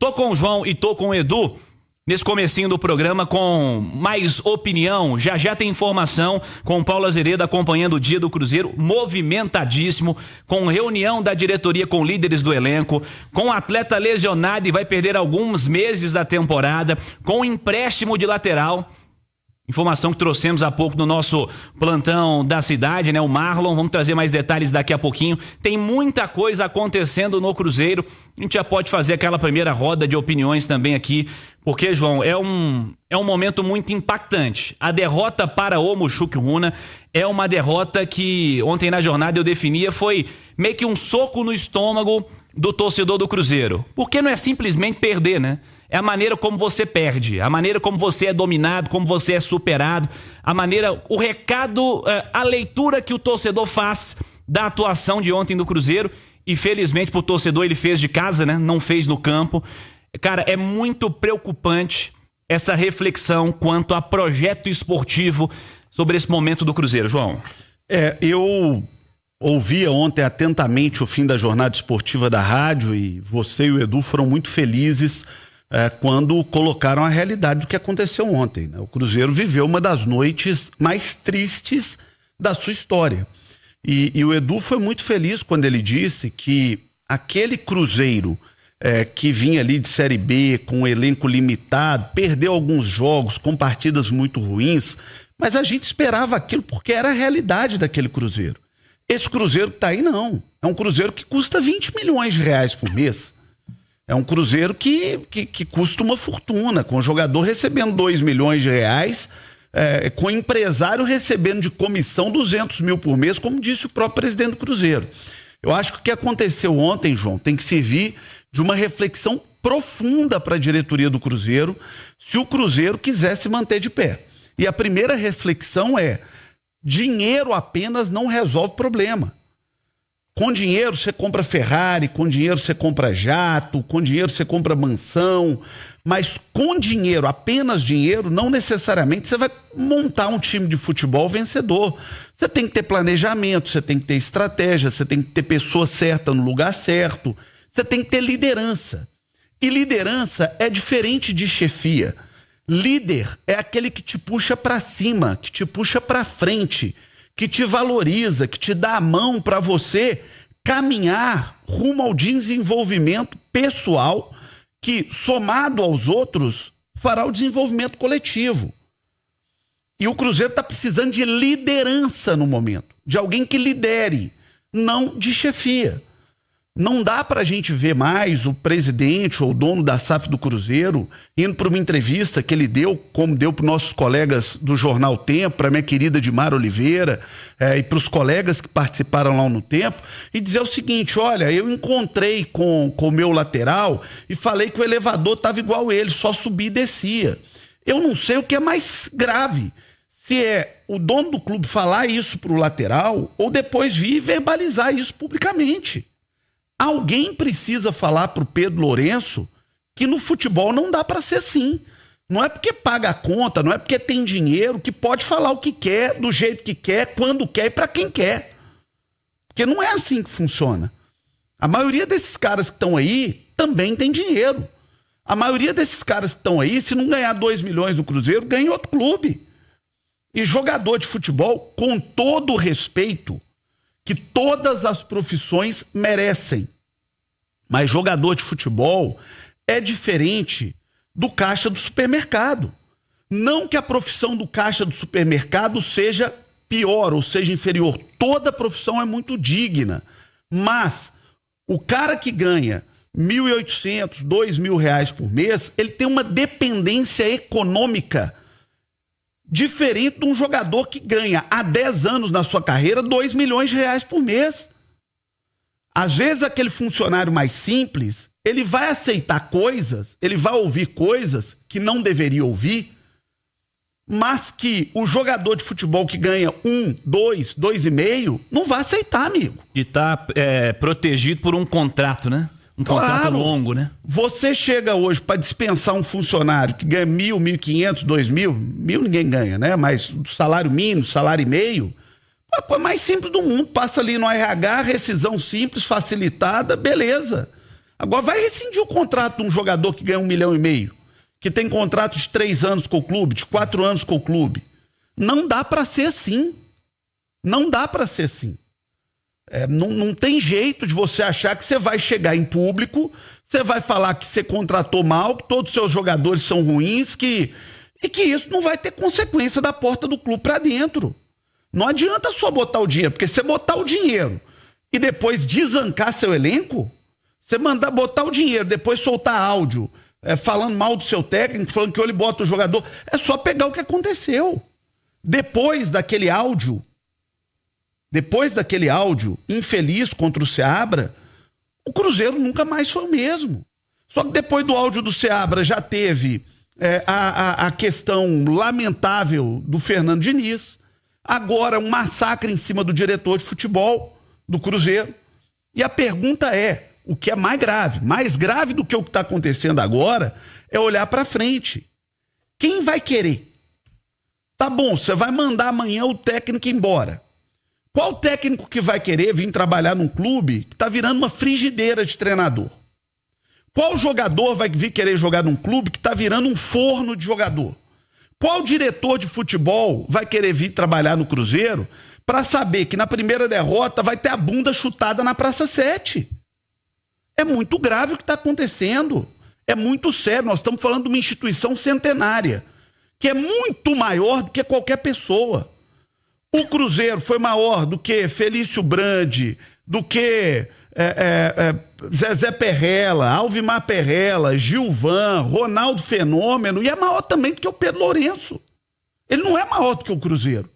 Tô com o João e tô com o Edu nesse comecinho do programa com mais opinião. Já tem informação com o Paulo Azeredo acompanhando o dia do Cruzeiro, movimentadíssimo, com reunião da diretoria com líderes do elenco, com atleta lesionado e vai perder alguns meses da temporada, com empréstimo de lateral. Informação que trouxemos há pouco no nosso plantão da cidade, né? O Marlon, vamos trazer mais detalhes daqui a pouquinho. Tem muita coisa acontecendo no Cruzeiro. A gente já pode fazer aquela primeira roda de opiniões também aqui, porque, João, é um momento muito impactante. A derrota para o Mushuc Runa é uma derrota que ontem na jornada eu definia, foi meio que um soco no estômago do torcedor do Cruzeiro. Porque não é simplesmente perder, né? É a maneira como você perde, a maneira como você é dominado, como você é superado, a maneira, o recado, a leitura que o torcedor faz da atuação de ontem do Cruzeiro. E felizmente pro torcedor ele fez de casa, né? Não fez no campo. Cara, é muito preocupante essa reflexão quanto a projeto esportivo sobre esse momento do Cruzeiro, João. Eu ouvia ontem atentamente o fim da jornada esportiva da rádio e você e o Edu foram muito felizes quando colocaram a realidade do que aconteceu ontem, né? O Cruzeiro viveu uma das noites mais tristes da sua história. E o Edu foi muito feliz quando ele disse que aquele Cruzeiro que vinha ali de Série B, com um elenco limitado, perdeu alguns jogos com partidas muito ruins, mas a gente esperava aquilo porque era a realidade daquele Cruzeiro. Esse Cruzeiro que tá aí, não. É um Cruzeiro que custa 20 milhões de reais por mês. É um Cruzeiro que custa uma fortuna, com o jogador recebendo 2 milhões de reais, com o empresário recebendo de comissão 200 mil por mês, como disse o próprio presidente do Cruzeiro. Eu acho que o que aconteceu ontem, João, tem que servir de uma reflexão profunda para a diretoria do Cruzeiro, se o Cruzeiro quiser se manter de pé. E a primeira reflexão é: dinheiro apenas não resolve problema. Com dinheiro você compra Ferrari, com dinheiro você compra jato, com dinheiro você compra mansão, mas com dinheiro, apenas dinheiro, não necessariamente você vai montar um time de futebol vencedor. Você tem que ter planejamento, você tem que ter estratégia, você tem que ter pessoa certa no lugar certo, você tem que ter liderança. E liderança é diferente de chefia. Líder é aquele que te puxa para cima, que te puxa para frente, que te valoriza, que te dá a mão para você caminhar rumo ao desenvolvimento pessoal que, somado aos outros, fará o desenvolvimento coletivo. E o Cruzeiro está precisando de liderança no momento, de alguém que lidere, não de chefia. Não dá para a gente ver mais o presidente ou o dono da SAF do Cruzeiro indo para uma entrevista que ele deu, como deu para os nossos colegas do Jornal Tempo, para minha querida Dimar Oliveira e para os colegas que participaram lá no Tempo, e dizer o seguinte: olha, eu encontrei com o meu lateral e falei que o elevador estava igual ele, só subia e descia. Eu não sei o que é mais grave, se é o dono do clube falar isso para o lateral ou depois vir e verbalizar isso publicamente. Alguém precisa falar para o Pedro Lourenço que no futebol não dá para ser assim. Não é porque paga a conta, não é porque tem dinheiro que pode falar o que quer, do jeito que quer, quando quer e para quem quer. Porque não é assim que funciona. A maioria desses caras que estão aí também tem dinheiro. A maioria desses caras que estão aí, se não ganhar 2 milhões no Cruzeiro, ganha em outro clube. E jogador de futebol, com todo o respeito que todas as profissões merecem, mas jogador de futebol é diferente do caixa do supermercado. Não que a profissão do caixa do supermercado seja pior ou seja inferior. Toda profissão é muito digna, mas o cara que ganha 1.800, 2.000 reais por mês, ele tem uma dependência econômica diferente de um jogador que ganha há 10 anos na sua carreira 2 milhões de reais por mês. Às vezes aquele funcionário mais simples, ele vai aceitar coisas, ele vai ouvir coisas que não deveria ouvir, mas que o jogador de futebol que ganha 1, 2, 2,5, não vai aceitar, amigo. E tá protegido por um contrato, né? Um contrato longo, né? Você chega hoje para dispensar um funcionário que ganha 1.000, 1.500, 2.000, 1.000 ninguém ganha, né? Mas salário mínimo, salário e meio, é mais simples do mundo. Passa ali no RH, rescisão simples, facilitada, beleza. Agora vai rescindir o contrato de um jogador que ganha 1,5 milhão, que tem contrato de 3 anos com o clube, de 4 anos com o clube. Não dá para ser assim. Não dá para ser assim. Não tem jeito de você achar que você vai chegar em público, você vai falar que você contratou mal, que todos os seus jogadores são ruins, e que isso não vai ter consequência da porta do clube para dentro. Não adianta só botar o dinheiro, porque você botar o dinheiro e depois desancar seu elenco, você mandar botar o dinheiro, depois soltar áudio, falando mal do seu técnico, falando que ele bota o jogador, é só pegar o que aconteceu. Depois daquele áudio infeliz contra o Seabra, o Cruzeiro nunca mais foi o mesmo. Só que depois do áudio do Seabra já teve a questão lamentável do Fernando Diniz, agora um massacre em cima do diretor de futebol do Cruzeiro. E a pergunta é, o que é mais grave do que o que está acontecendo agora, é olhar para frente. Quem vai querer? Tá bom, você vai mandar amanhã o técnico embora. Qual técnico que vai querer vir trabalhar num clube que está virando uma frigideira de treinador? Qual jogador vai vir querer jogar num clube que está virando um forno de jogador? Qual diretor de futebol vai querer vir trabalhar no Cruzeiro para saber que na primeira derrota vai ter a bunda chutada na Praça 7? É muito grave o que está acontecendo. É muito sério. Nós estamos falando de uma instituição centenária, que é muito maior do que qualquer pessoa. O Cruzeiro foi maior do que Felício Brandi, do que Zezé Perrella, Alvimar Perrella, Gilvan, Ronaldo Fenômeno, e é maior também do que o Pedro Lourenço. Ele não é maior do que o Cruzeiro.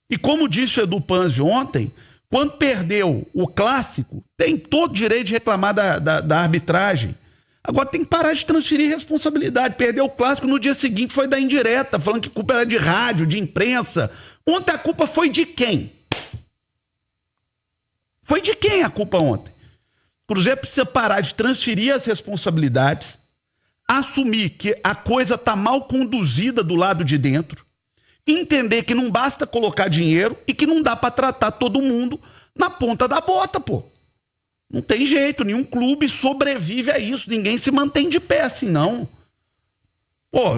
E como disse o Edu Panzi ontem, quando perdeu o clássico, tem todo direito de reclamar da arbitragem. Agora tem que parar de transferir responsabilidade. Perdeu o clássico, no dia seguinte foi da indireta, falando que a culpa era de rádio, de imprensa. Ontem a culpa foi de quem? Foi de quem a culpa ontem? O Cruzeiro precisa parar de transferir as responsabilidades, assumir que a coisa está mal conduzida do lado de dentro, entender que não basta colocar dinheiro e que não dá para tratar todo mundo na ponta da bota, pô. Não tem jeito, nenhum clube sobrevive a isso, ninguém se mantém de pé assim, não. Pô,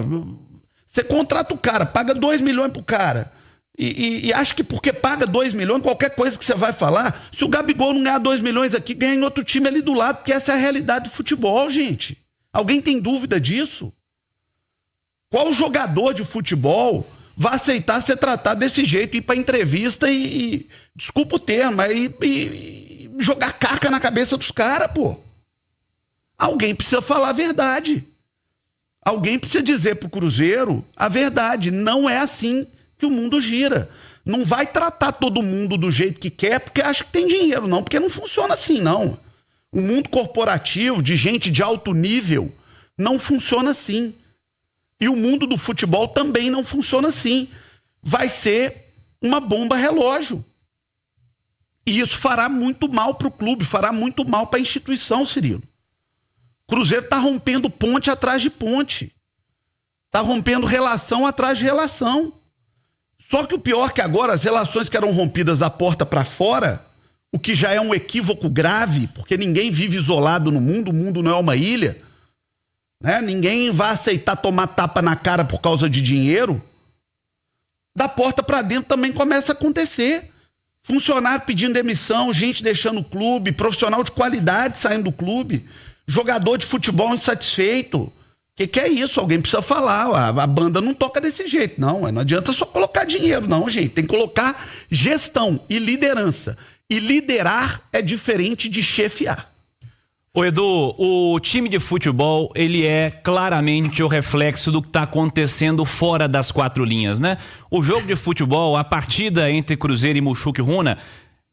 você contrata o cara, paga 2 milhões pro cara, e acha que porque paga 2 milhões, qualquer coisa que você vai falar, se o Gabigol não ganhar 2 milhões aqui, ganha em outro time ali do lado, porque essa é a realidade do futebol, gente. Alguém tem dúvida disso? Qual jogador de futebol vai aceitar ser tratado desse jeito, ir pra entrevista e desculpa o termo, e jogar carca na cabeça dos caras, pô? Alguém precisa falar a verdade. Alguém precisa dizer pro Cruzeiro a verdade. Não é assim que o mundo gira. Não vai tratar todo mundo do jeito que quer porque acha que tem dinheiro, não. Porque não funciona assim, não. O mundo corporativo, de gente de alto nível, não funciona assim. E o mundo do futebol também não funciona assim. Vai ser uma bomba relógio. E isso fará muito mal para o clube, fará muito mal para a instituição, Cirilo. O Cruzeiro está rompendo ponte atrás de ponte. Está rompendo relação atrás de relação. Só que o pior é que agora as relações que eram rompidas da porta para fora, o que já é um equívoco grave, porque ninguém vive isolado no mundo, o mundo não é uma ilha, né? Ninguém vai aceitar tomar tapa na cara por causa de dinheiro. Da porta para dentro também começa a acontecer. Funcionário pedindo demissão, gente deixando o clube, profissional de qualidade saindo do clube, jogador de futebol insatisfeito. Que é isso? Alguém precisa falar. A banda não toca desse jeito, não. Não adianta só colocar dinheiro, não, gente. Tem que colocar gestão e liderança. E liderar é diferente de chefiar. Ô Edu, o time de futebol, ele é claramente o reflexo do que está acontecendo fora das 4 linhas, né? O jogo de futebol, a partida entre Cruzeiro e Muxuca e Runa,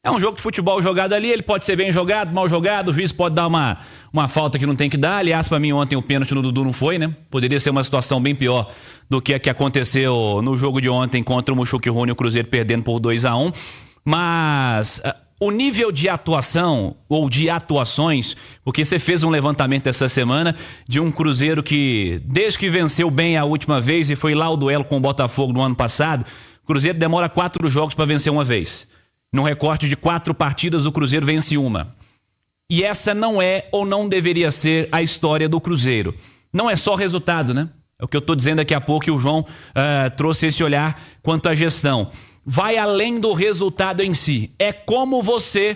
é um jogo de futebol jogado ali, ele pode ser bem jogado, mal jogado, o juiz pode dar uma falta que não tem que dar. Aliás, para mim ontem o pênalti no Dudu não foi, né? Poderia ser uma situação bem pior do que a que aconteceu no jogo de ontem contra o Muxuca e Runa e o Cruzeiro perdendo por 2-1. Mas o nível de atuação ou de atuações, porque você fez um levantamento essa semana de um Cruzeiro que, desde que venceu bem a última vez e foi lá o duelo com o Botafogo no ano passado, o Cruzeiro demora 4 jogos para vencer uma vez. Num recorte de 4 partidas, o Cruzeiro vence uma. E essa não é ou não deveria ser a história do Cruzeiro. Não é só resultado, né? É o que eu estou dizendo daqui a pouco, que o João trouxe esse olhar quanto à gestão. Vai além do resultado em si. É como você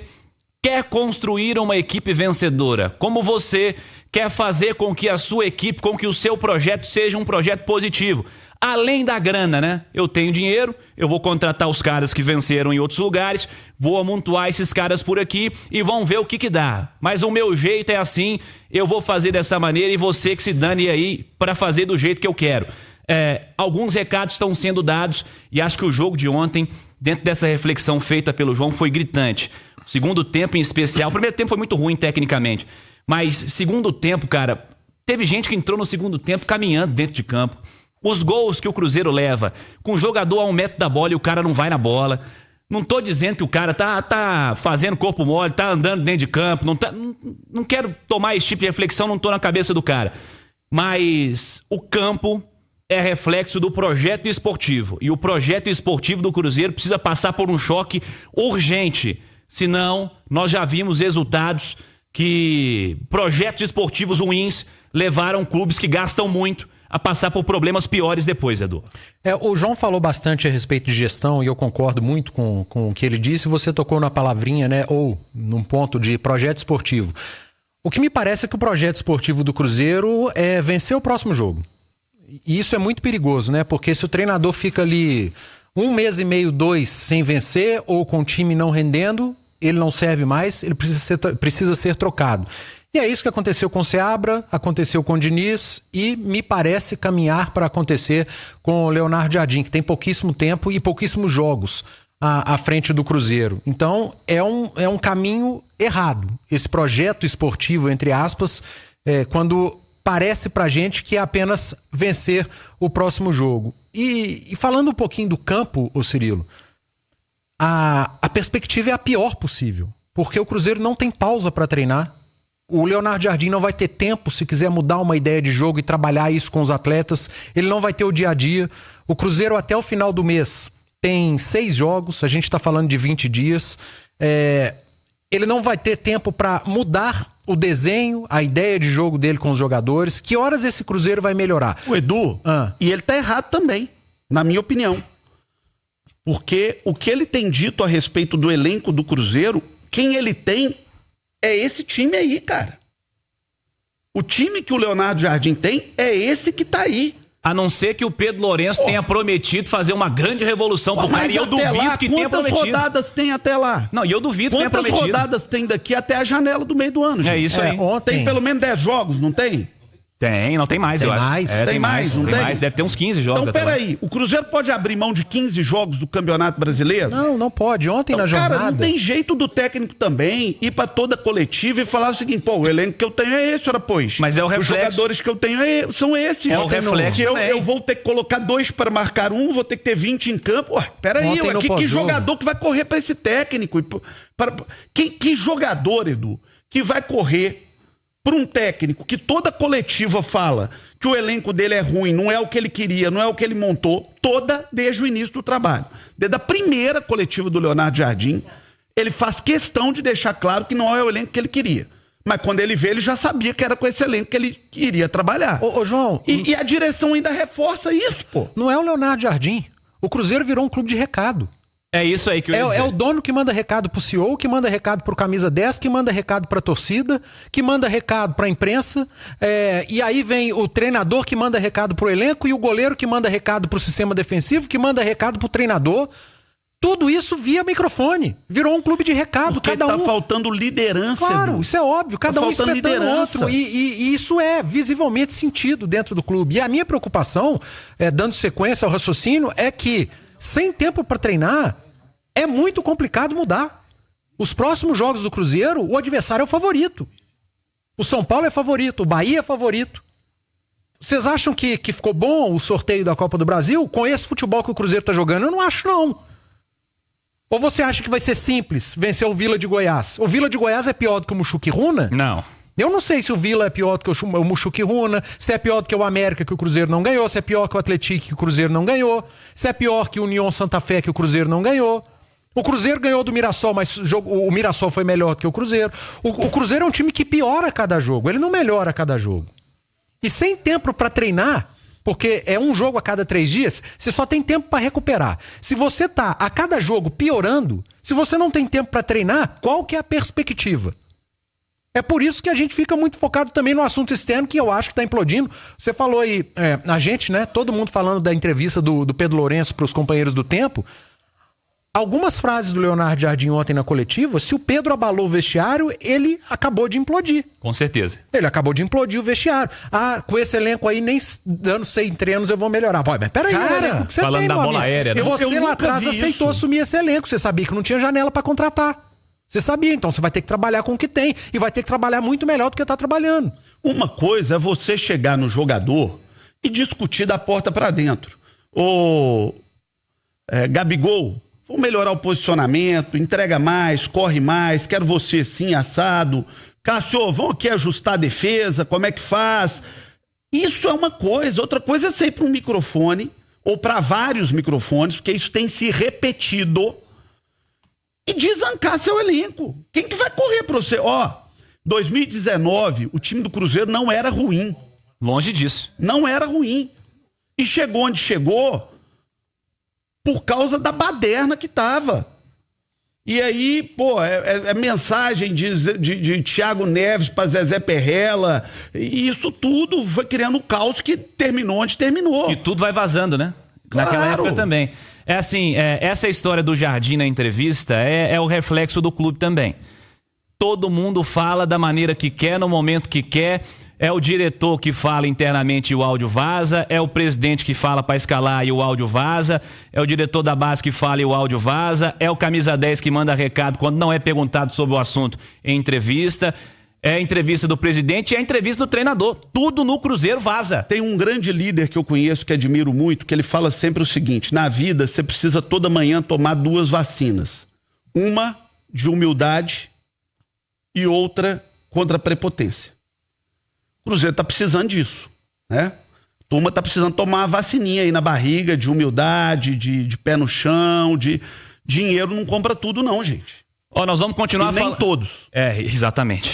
quer construir uma equipe vencedora. Como você quer fazer com que a sua equipe, com que o seu projeto seja um projeto positivo. Além da grana, né? Eu tenho dinheiro, eu vou contratar os caras que venceram em outros lugares, vou amontoar esses caras por aqui e vão ver o que dá. Mas o meu jeito é assim, eu vou fazer dessa maneira e você que se dane aí para fazer do jeito que eu quero. Alguns recados estão sendo dados e acho que o jogo de ontem, dentro dessa reflexão feita pelo João, foi gritante. O segundo tempo em especial, o primeiro tempo foi muito ruim tecnicamente, mas segundo tempo, cara, teve gente que entrou no segundo tempo caminhando dentro de campo. Os gols que o Cruzeiro leva, com o jogador a 1 metro da bola e o cara não vai na bola. Não tô dizendo que o cara tá fazendo corpo mole, tá andando dentro de campo. Não quero tomar esse tipo de reflexão, não tô na cabeça do cara. Mas o campo é reflexo do projeto esportivo. E o projeto esportivo do Cruzeiro precisa passar por um choque urgente. Senão, nós já vimos resultados que projetos esportivos ruins levaram clubes que gastam muito a passar por problemas piores depois, Edu. O João falou bastante a respeito de gestão e eu concordo muito com o que ele disse. Você tocou na palavrinha, né? Ou num ponto de projeto esportivo. O que me parece é que o projeto esportivo do Cruzeiro é vencer o próximo jogo. E isso é muito perigoso, né? Porque se o treinador fica ali 1 mês e meio, 2 sem vencer ou com o time não rendendo, ele não serve mais, ele precisa ser trocado. E é isso que aconteceu com o Seabra, aconteceu com o Diniz e me parece caminhar para acontecer com o Leonardo Jardim, que tem pouquíssimo tempo e pouquíssimos jogos à frente do Cruzeiro. Então é um caminho errado. Esse projeto esportivo, entre aspas, quando parece pra gente que é apenas vencer o próximo jogo. E falando um pouquinho do campo, ô Cirilo, a perspectiva é a pior possível, porque o Cruzeiro não tem pausa para treinar. O Leonardo Jardim não vai ter tempo, se quiser mudar uma ideia de jogo e trabalhar isso com os atletas. Ele não vai ter o dia a dia. O Cruzeiro até o final do mês tem 6 jogos, a gente está falando de 20 dias. Ele não vai ter tempo para mudar o desenho, a ideia de jogo dele com os jogadores. Que horas esse Cruzeiro vai melhorar? O Edu, e ele tá errado também, na minha opinião. Porque o que ele tem dito a respeito do elenco do Cruzeiro, quem ele tem é esse time aí, cara. O time que o Leonardo Jardim tem é esse que tá aí. A não ser que o Pedro Lourenço tenha prometido fazer uma grande revolução pro cara. E eu duvido que tenha prometido. Quantas rodadas tem até lá? Não, e eu duvido que tenha prometido. Quantas rodadas tem daqui até a janela do meio do ano, gente? É isso aí. Ontem tem pelo menos 10 jogos, não tem? Tem, não tem mais, eu acho. Tem mais, não tem? Mais, deve ter uns 15 jogos. Então, peraí, o Cruzeiro pode abrir mão de 15 jogos do Campeonato Brasileiro? Não pode. Ontem na jornada... Cara, não tem jeito do técnico também ir pra toda a coletiva e falar o seguinte, pô, o elenco que eu tenho é esse, ora, pois. Mas é o reflexo. Os jogadores que eu tenho são esses. É o reflexo. Eu vou ter que colocar 2 para marcar 1, vou ter que ter 20 em campo. Ué, peraí, que jogador que vai correr pra esse técnico? Que jogador, Edu, que vai correr pra um técnico que toda coletiva fala que o elenco dele é ruim, não é o que ele queria, não é o que ele montou, desde o início do trabalho. Desde a primeira coletiva do Leonardo Jardim, ele faz questão de deixar claro que não é o elenco que ele queria. Mas quando ele vê, ele já sabia que era com esse elenco que ele iria trabalhar. Ô João... E a direção ainda reforça isso, pô. Não é o Leonardo Jardim. O Cruzeiro virou um clube de recado. É isso aí que eu ia dizer. É o dono que manda recado pro CEO, que manda recado pro camisa 10, que manda recado pra torcida, que manda recado pra imprensa, e aí vem o treinador que manda recado pro elenco e o goleiro que manda recado pro sistema defensivo, que manda recado pro treinador. Tudo isso via microfone. Virou um clube de recado. Porque cada um... tá faltando liderança. Claro, Edu. isso é óbvio. Cada um espetando o outro. E isso é visivelmente sentido dentro do clube. E a minha preocupação, dando sequência ao raciocínio, é que sem tempo pra treinar, é muito complicado mudar. Os próximos jogos do Cruzeiro, o adversário é o favorito. O São Paulo é favorito, o Bahia é favorito. Vocês acham que ficou bom o sorteio da Copa do Brasil? Com esse futebol que o Cruzeiro tá jogando, eu não acho, não. Ou você acha que vai ser simples vencer o Vila de Goiás? O Vila de Goiás é pior do que o Mushuc Runa? Não. Eu não sei se o Vila é pior do que o Mushuc Runa, se é pior do que o América que o Cruzeiro não ganhou, se é pior que o Atlético que o Cruzeiro não ganhou, se é pior que o União Santa Fé que o Cruzeiro não ganhou. O Cruzeiro ganhou do Mirassol, mas o Mirassol foi melhor do que o Cruzeiro. O Cruzeiro é um time que piora a cada jogo, ele não melhora a cada jogo. E sem tempo para treinar, porque é um jogo a cada 3 dias, você só tem tempo para recuperar. Se você tá a cada jogo piorando, se você não tem tempo para treinar, qual que é a perspectiva? É por isso que a gente fica muito focado também no assunto externo, que eu acho que está implodindo. Você falou aí, a gente, né? Todo mundo falando da entrevista do Pedro Lourenço para os companheiros do Tempo. Algumas frases do Leonardo Jardim ontem na coletiva, se o Pedro abalou o vestiário, ele acabou de implodir. Com certeza. Ele acabou de implodir o vestiário. Ah, com esse elenco aí, nem dando 100 treinos eu vou melhorar. Pô, mas peraí, o elenco que você falando tem, da bola aérea, né? E você lá atrás aceitou assumir esse elenco. Você sabia que não tinha janela para contratar. Você sabia, então você vai ter que trabalhar com o que tem. E vai ter que trabalhar muito melhor do que tá trabalhando. Uma coisa é você chegar no jogador e discutir da porta para dentro. Gabigol, vou melhorar o posicionamento, entrega mais, corre mais, quero você assim, assado. Cássio, vamos aqui ajustar a defesa, como é que faz? Isso é uma coisa. Outra coisa é ser para um microfone, ou para vários microfones, porque isso tem se repetido, e desancar seu elenco. Quem que vai correr para você? 2019, o time do Cruzeiro não era ruim. Longe disso. Não era ruim. E chegou onde chegou por causa da baderna que tava. E aí, mensagem de Thiago Neves para Zezé Perrella, e isso tudo foi criando um caos que terminou onde terminou. E tudo vai vazando, né? Claro. Naquela época também. É assim, essa história do Jardim na entrevista é o reflexo do clube também. Todo mundo fala da maneira que quer, no momento que quer. É o diretor que fala internamente e o áudio vaza. É o presidente que fala para escalar e o áudio vaza. É o diretor da base que fala e o áudio vaza. É o camisa 10 que manda recado quando não é perguntado sobre o assunto em entrevista. É a entrevista do presidente e a entrevista do treinador. Tudo no Cruzeiro vaza. Tem um grande líder que eu conheço, que admiro muito, que ele fala sempre o seguinte: na vida você precisa toda manhã tomar 2 vacinas. Uma de humildade e outra contra a prepotência. O Cruzeiro tá precisando disso, né? A turma tá precisando tomar uma vacininha aí na barriga, de humildade, de pé no chão, de dinheiro não compra tudo não, gente. Nós vamos continuar falando. Nem todos. Exatamente.